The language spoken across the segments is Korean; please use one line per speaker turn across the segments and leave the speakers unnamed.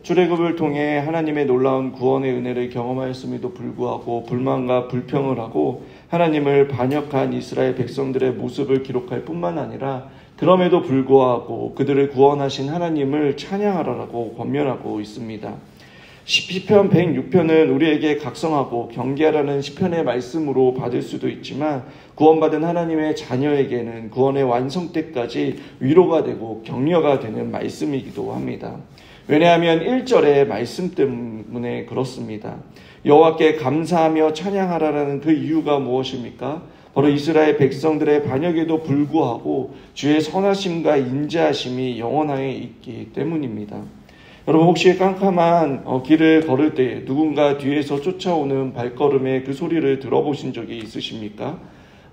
출애굽을 통해 하나님의 놀라운 구원의 은혜를 경험하였음에도 불구하고 불만과 불평을 하고 하나님을 반역한 이스라엘 백성들의 모습을 기록할 뿐만 아니라 그럼에도 불구하고 그들을 구원하신 하나님을 찬양하라고 권면하고 있습니다. 시편 106편은 우리에게 각성하고 경계하라는 시편의 말씀으로 받을 수도 있지만 구원받은 하나님의 자녀에게는 구원의 완성 때까지 위로가 되고 격려가 되는 말씀이기도 합니다. 왜냐하면 1절의 말씀 때문에 그렇습니다. 여호와께 감사하며 찬양하라는 그 이유가 무엇입니까? 바로 이스라엘 백성들의 반역에도 불구하고 주의 선하심과 인자하심이 영원하게 있기 때문입니다. 여러분, 혹시 깜깜한 길을 걸을 때 누군가 뒤에서 쫓아오는 발걸음의 그 소리를 들어보신 적이 있으십니까?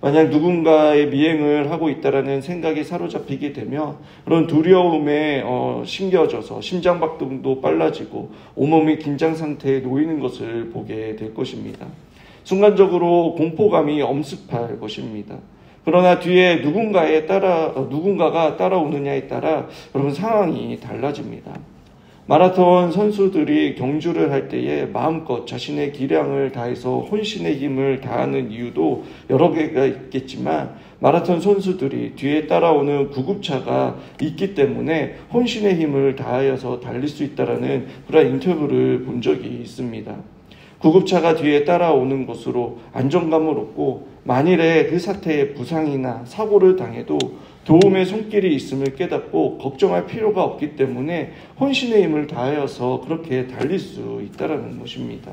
만약 누군가의 미행을 하고 있다라는 생각에 사로잡히게 되면 그런 두려움에 심겨져서 심장박동도 빨라지고 온몸이 긴장 상태에 놓이는 것을 보게 될 것입니다. 순간적으로 공포감이 엄습할 것입니다. 그러나 뒤에 누군가가 따라오느냐에 따라 여러분 상황이 달라집니다. 마라톤 선수들이 경주를 할 때에 마음껏 자신의 기량을 다해서 혼신의 힘을 다하는 이유도 여러 개가 있겠지만 마라톤 선수들이 뒤에 따라오는 구급차가 있기 때문에 혼신의 힘을 다하여서 달릴 수 있다는 그런 인터뷰를 본 적이 있습니다. 구급차가 뒤에 따라오는 것으로 안정감을 얻고 만일에 그 사태에 부상이나 사고를 당해도 도움의 손길이 있음을 깨닫고 걱정할 필요가 없기 때문에 혼신의 힘을 다하여서 그렇게 달릴 수 있다는 것입니다.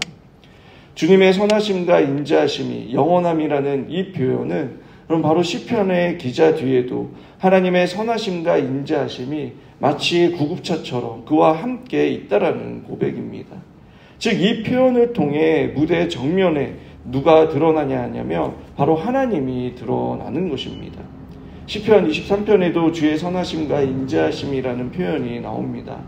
주님의 선하심과 인자하심이 영원함이라는 이 표현은 그럼 바로 시편의 기자 뒤에도 하나님의 선하심과 인자하심이 마치 구급차처럼 그와 함께 있다라는 고백입니다. 즉 이 표현을 통해 무대 정면에 누가 드러나냐 하냐면 바로 하나님이 드러나는 것입니다. 시편 23편에도 주의 선하심과 인자하심이라는 표현이 나옵니다.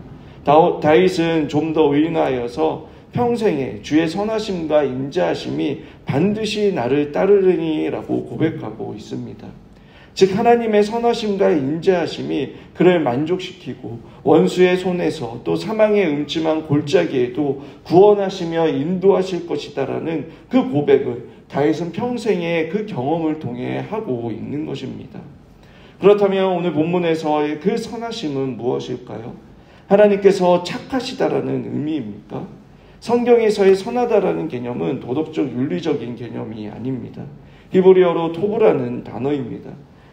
다윗은 좀 더 의인하여서 평생에 주의 선하심과 인자하심이 반드시 나를 따르리니라고 고백하고 있습니다. 즉 하나님의 선하심과 인자하심이 그를 만족시키고 원수의 손에서 또 사망의 음침한 골짜기에도 구원하시며 인도하실 것이다라는 그 고백을 다윗은 평생의 그 경험을 통해 하고 있는 것입니다. 그렇다면 오늘 본문에서의 그 선하심은 무엇일까요? 하나님께서 착하시다라는 의미입니까? 성경에서의 선하다라는 개념은 도덕적 윤리적인 개념이 아닙니다. 히브리어로 토브라는 단어입니다.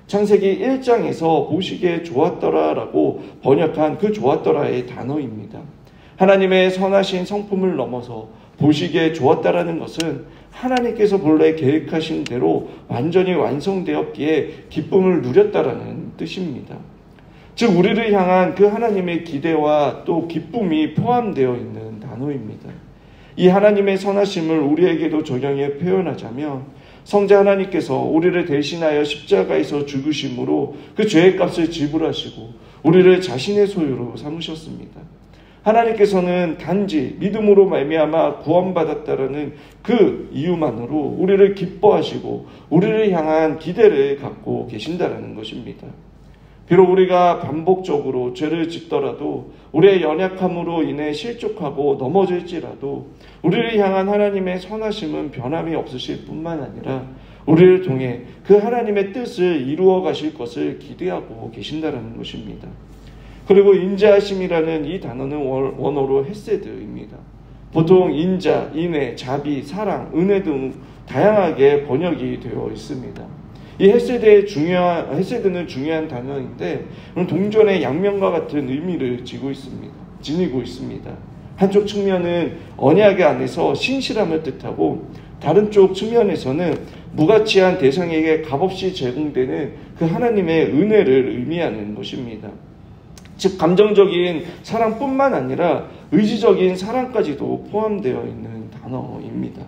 창세기 1장에서 보시기에 좋았더라라고 번역한 그 좋았더라의 단어입니다. 하나님의 선하신 성품을 넘어서 보시기에 좋았다라는 것은 하나님께서 본래 계획하신 대로 완전히 완성되었기에 기쁨을 누렸다라는 뜻입니다. 즉 우리를 향한 그 하나님의 기대와 또 기쁨이 포함되어 있는 단어입니다. 이 하나님의 선하심을 우리에게도 적용해 표현하자면 성자 하나님께서 우리를 대신하여 십자가에서 죽으심으로 그 죄의 값을 지불하시고 우리를 자신의 소유로 삼으셨습니다. 하나님께서는 단지 믿음으로 말미암아 구원받았다라는 그 이유만으로 우리를 기뻐하시고 우리를 향한 기대를 갖고 계신다라는 것입니다. 비록 우리가 반복적으로 죄를 짓더라도 우리의 연약함으로 인해 실족하고 넘어질지라도 우리를 향한 하나님의 선하심은 변함이 없으실 뿐만 아니라 우리를 통해 그 하나님의 뜻을 이루어 가실 것을 기대하고 계신다는 것입니다. 그리고 인자하심이라는 이 단어는 원어로 헤세드입니다. 보통 인자, 인애, 자비, 사랑, 은혜 등 다양하게 번역이 되어 있습니다. 이 헤세드는 중요한 단어인데 동전의 양면과 같은 의미를 지니고 있습니다. 한쪽 측면은 언약의 안에서 신실함을 뜻하고 다른 쪽 측면에서는 무가치한 대상에게 값없이 제공되는 그 하나님의 은혜를 의미하는 것입니다. 즉 감정적인 사랑뿐만 아니라 의지적인 사랑까지도 포함되어 있는 단어입니다.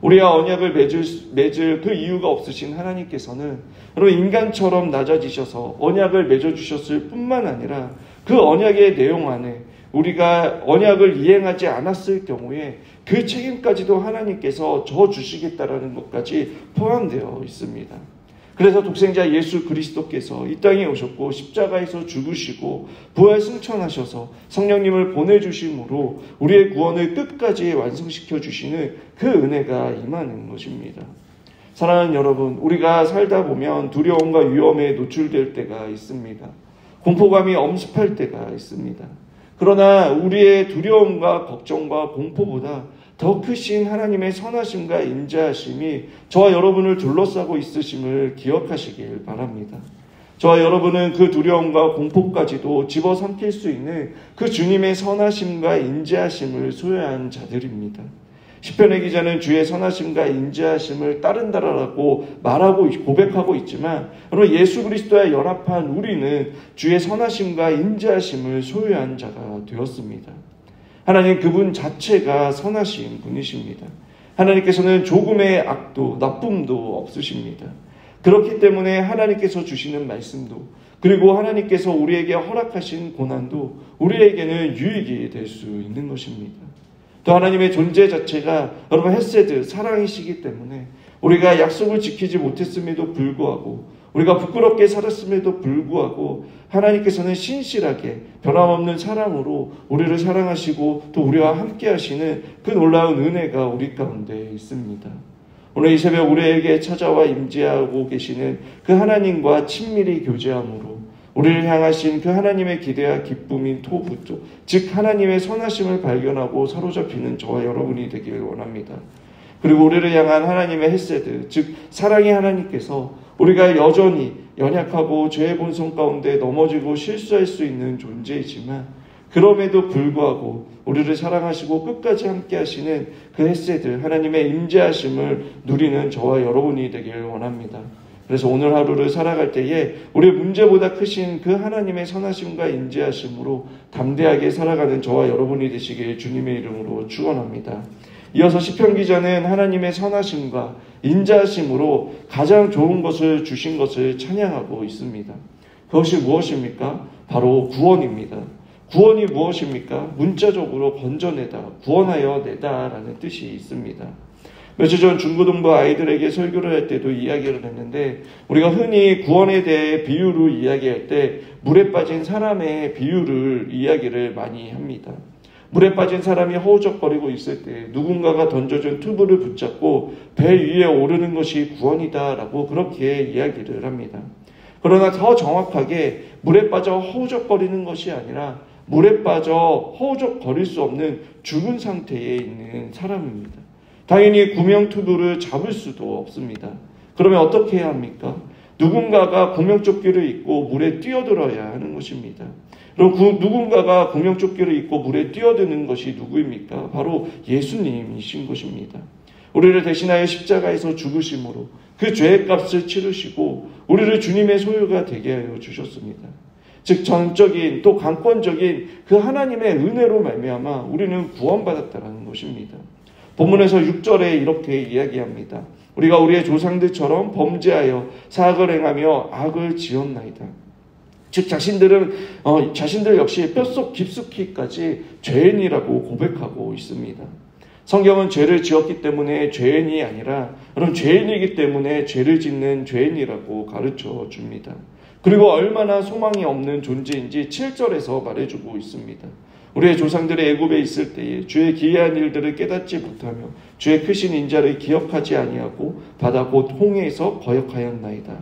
우리와 언약을 맺을 그 이유가 없으신 하나님께서는 여러분 인간처럼 낮아지셔서 언약을 맺어주셨을 뿐만 아니라 그 언약의 내용 안에 우리가 언약을 이행하지 않았을 경우에 그 책임까지도 하나님께서 져주시겠다라는 것까지 포함되어 있습니다. 그래서 독생자 예수 그리스도께서 이 땅에 오셨고 십자가에서 죽으시고 부활 승천하셔서 성령님을 보내주심으로 우리의 구원을 끝까지 완성시켜 주시는 그 은혜가 임하는 것입니다. 사랑하는 여러분, 우리가 살다 보면 두려움과 위험에 노출될 때가 있습니다. 공포감이 엄습할 때가 있습니다. 그러나 우리의 두려움과 걱정과 공포보다 더 크신 하나님의 선하심과 인자하심이 저와 여러분을 둘러싸고 있으심을 기억하시길 바랍니다. 저와 여러분은 그 두려움과 공포까지도 집어삼킬 수 있는 그 주님의 선하심과 인자하심을 소유한 자들입니다. 시편의 기자는 주의 선하심과 인자하심을 따른다라고 말하고 고백하고 있지만 여러분, 예수 그리스도와 연합한 우리는 주의 선하심과 인자하심을 소유한 자가 되었습니다. 하나님 그분 자체가 선하신 분이십니다. 하나님께서는 조금의 악도 나쁨도 없으십니다. 그렇기 때문에 하나님께서 주시는 말씀도 그리고 하나님께서 우리에게 허락하신 고난도 우리에게는 유익이 될 수 있는 것입니다. 또 하나님의 존재 자체가 여러분 헤세드 사랑이시기 때문에 우리가 약속을 지키지 못했음에도 불구하고 우리가 부끄럽게 살았음에도 불구하고 하나님께서는 신실하게 변함없는 사랑으로 우리를 사랑하시고 또 우리와 함께 하시는 그 놀라운 은혜가 우리 가운데 있습니다. 오늘 이 새벽 우리에게 찾아와 임재하고 계시는 그 하나님과 친밀히 교제함으로 우리를 향하신 그 하나님의 기대와 기쁨인 토부조, 즉 하나님의 선하심을 발견하고 사로잡히는 저와 여러분이 되기를 원합니다. 그리고 우리를 향한 하나님의 헤세드, 즉 사랑의 하나님께서 우리가 여전히 연약하고 죄의 본성 가운데 넘어지고 실수할 수 있는 존재이지만 그럼에도 불구하고 우리를 사랑하시고 끝까지 함께 하시는 그 헤세드, 하나님의 임재하심을 누리는 저와 여러분이 되기를 원합니다. 그래서 오늘 하루를 살아갈 때에 우리의 문제보다 크신 그 하나님의 선하심과 인자하심으로 담대하게 살아가는 저와 여러분이 되시길 주님의 이름으로 축원합니다. 이어서 시편 기자는 하나님의 선하심과 인자하심으로 가장 좋은 것을 주신 것을 찬양하고 있습니다. 그것이 무엇입니까? 바로 구원입니다. 구원이 무엇입니까? 문자적으로 건져내다, 구원하여 내다라는 뜻이 있습니다. 며칠 전 중고등부 아이들에게 설교를 할 때도 이야기를 했는데 우리가 흔히 구원에 대해 비유로 이야기할 때 물에 빠진 사람의 비유를 이야기를 많이 합니다. 물에 빠진 사람이 허우적거리고 있을 때 누군가가 던져준 튜브를 붙잡고 배 위에 오르는 것이 구원이다라고 그렇게 이야기를 합니다. 그러나 더 정확하게 물에 빠져 허우적거리는 것이 아니라 물에 빠져 허우적거릴 수 없는 죽은 상태에 있는 사람입니다. 당연히 구명 튜브를 잡을 수도 없습니다. 그러면 어떻게 해야 합니까? 누군가가 구명조끼를 입고 물에 뛰어들어야 하는 것입니다. 그럼 누군가가 구명조끼를 입고 물에 뛰어드는 것이 누구입니까? 바로 예수님이신 것입니다. 우리를 대신하여 십자가에서 죽으심으로 그 죄의 값을 치르시고 우리를 주님의 소유가 되게 하여 주셨습니다. 즉 전적인 또 강권적인 그 하나님의 은혜로 말미암아 우리는 구원받았다는 것입니다. 본문에서 6절에 이렇게 이야기합니다. 우리가 우리의 조상들처럼 범죄하여 사악을 행하며 악을 지었나이다. 즉 자신들 역시 뼛속 깊숙이까지 죄인이라고 고백하고 있습니다. 성경은 죄를 지었기 때문에 죄인이 아니라 그럼 죄인이기 때문에 죄를 짓는 죄인이라고 가르쳐 줍니다. 그리고 얼마나 소망이 없는 존재인지 7절에서 말해주고 있습니다. 우리의 조상들의 애굽에 있을 때에 주의 기이한 일들을 깨닫지 못하며 주의 크신 인자를 기억하지 아니하고 바다 곧 홍해에서 거역하였나이다.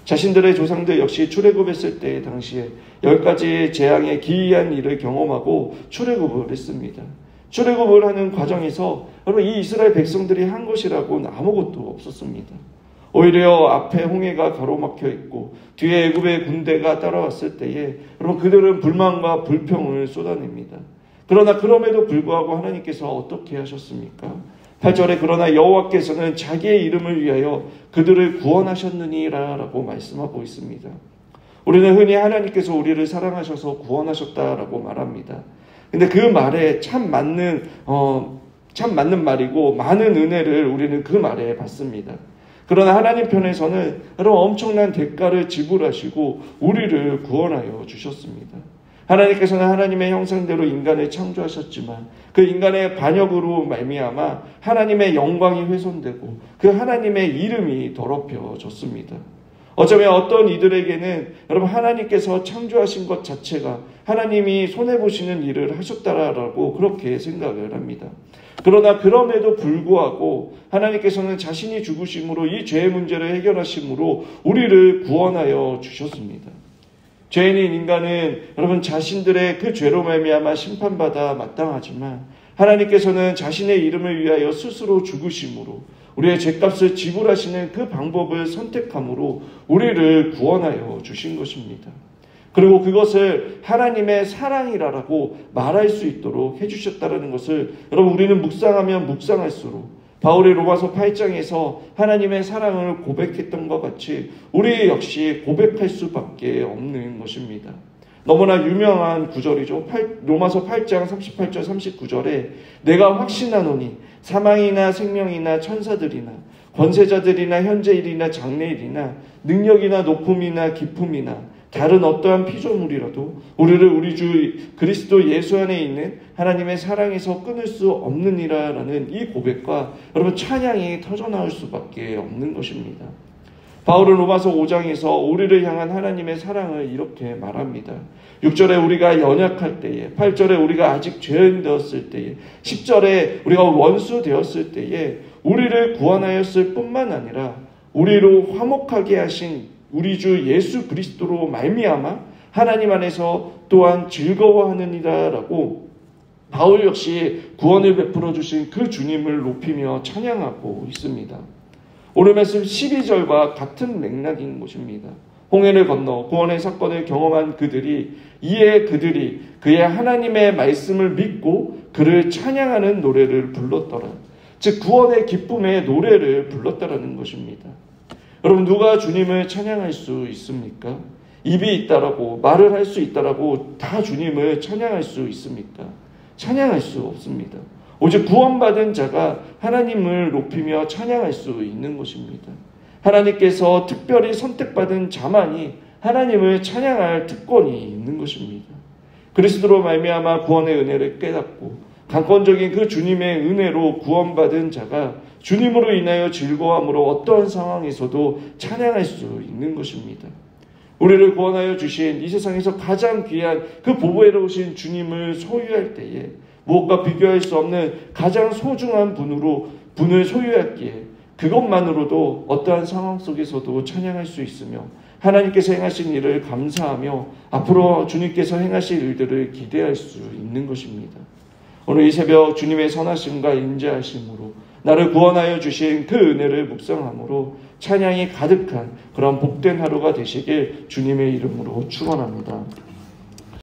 자신들의 조상들 역시 출애굽했을 때 당시에 10가지의 재앙의 기이한 일을 경험하고 출애굽을 했습니다. 출애굽을 하는 과정에서 여러분 이 이스라엘 백성들이 한 것이라고는 아무것도 없었습니다. 오히려 앞에 홍해가 가로막혀 있고 뒤에 애굽의 군대가 따라왔을 때에 여러분 그들은 불만과 불평을 쏟아냅니다. 그러나 그럼에도 불구하고 하나님께서 어떻게 하셨습니까? 8절에 그러나 여호와께서는 자기의 이름을 위하여 그들을 구원하셨느니라라고 말씀하고 있습니다. 우리는 흔히 하나님께서 우리를 사랑하셔서 구원하셨다라고 말합니다. 근데 그 말에 참 맞는 말이고 많은 은혜를 우리는 그 말에 받습니다. 그러나 하나님 편에서는 여러분 엄청난 대가를 지불하시고 우리를 구원하여 주셨습니다. 하나님께서는 하나님의 형상대로 인간을 창조하셨지만 그 인간의 반역으로 말미암아 하나님의 영광이 훼손되고 그 하나님의 이름이 더럽혀졌습니다. 어쩌면 어떤 이들에게는 여러분 하나님께서 창조하신 것 자체가 하나님이 손해보시는 일을 하셨다라고 그렇게 생각을 합니다. 그러나 그럼에도 불구하고 하나님께서는 자신이 죽으심으로 이 죄의 문제를 해결하심으로 우리를 구원하여 주셨습니다. 죄인인 인간은 여러분 자신들의 그 죄로 말미암아 심판받아 마땅하지만 하나님께서는 자신의 이름을 위하여 스스로 죽으심으로 우리의 죄값을 지불하시는 그 방법을 선택함으로 우리를 구원하여 주신 것입니다. 그리고 그것을 하나님의 사랑이라고 말할 수 있도록 해주셨다는 것을 여러분 우리는 묵상하면 묵상할수록 바울이 로마서 8장에서 하나님의 사랑을 고백했던 것 같이 우리 역시 고백할 수밖에 없는 것입니다. 너무나 유명한 구절이죠. 로마서 8장 38절 39절에 내가 확신하노니 사망이나 생명이나 천사들이나 권세자들이나 현재일이나 장래일이나 능력이나 높음이나 깊음이나 다른 어떠한 피조물이라도 우리를 우리 주 그리스도 예수 안에 있는 하나님의 사랑에서 끊을 수 없느니라라는 이 고백과 여러분 찬양이 터져나올 수밖에 없는 것입니다. 바울은 로마서 5장에서 우리를 향한 하나님의 사랑을 이렇게 말합니다. 6절에 우리가 연약할 때에, 8절에 우리가 아직 죄인 되었을 때에, 10절에 우리가 원수 되었을 때에 우리를 구원하였을 뿐만 아니라 우리로 화목하게 하신 우리 주 예수 그리스도로 말미암아 하나님 안에서 또한 즐거워하느니라라고 바울 역시 구원을 베풀어 주신 그 주님을 높이며 찬양하고 있습니다. 오늘 말씀 12절과 같은 맥락인 것입니다. 홍해를 건너 구원의 사건을 경험한 그들이 이에 그들이 그의 하나님의 말씀을 믿고 그를 찬양하는 노래를 불렀더라. 즉 구원의 기쁨의 노래를 불렀다라는 것입니다. 여러분 누가 주님을 찬양할 수 있습니까? 입이 있다라고 말을 할 수 있다라고 다 주님을 찬양할 수 있습니까? 찬양할 수 없습니다. 오직 구원받은 자가 하나님을 높이며 찬양할 수 있는 것입니다. 하나님께서 특별히 선택받은 자만이 하나님을 찬양할 특권이 있는 것입니다. 그리스도로 말미암아 구원의 은혜를 깨닫고 강권적인 그 주님의 은혜로 구원받은 자가 주님으로 인하여 즐거움으로 어떠한 상황에서도 찬양할 수 있는 것입니다. 우리를 구원하여 주신 이 세상에서 가장 귀한 그 보배로우신 주님을 소유할 때에 무엇과 비교할 수 없는 가장 소중한 분을 소유했기에 그것만으로도 어떠한 상황 속에서도 찬양할 수 있으며 하나님께서 행하신 일을 감사하며 앞으로 주님께서 행하실 일들을 기대할 수 있는 것입니다. 오늘 이 새벽 주님의 선하심과 인자하심으로 나를 구원하여 주신 그 은혜를 묵상함으로 찬양이 가득한 그런 복된 하루가 되시길 주님의 이름으로 축원합니다.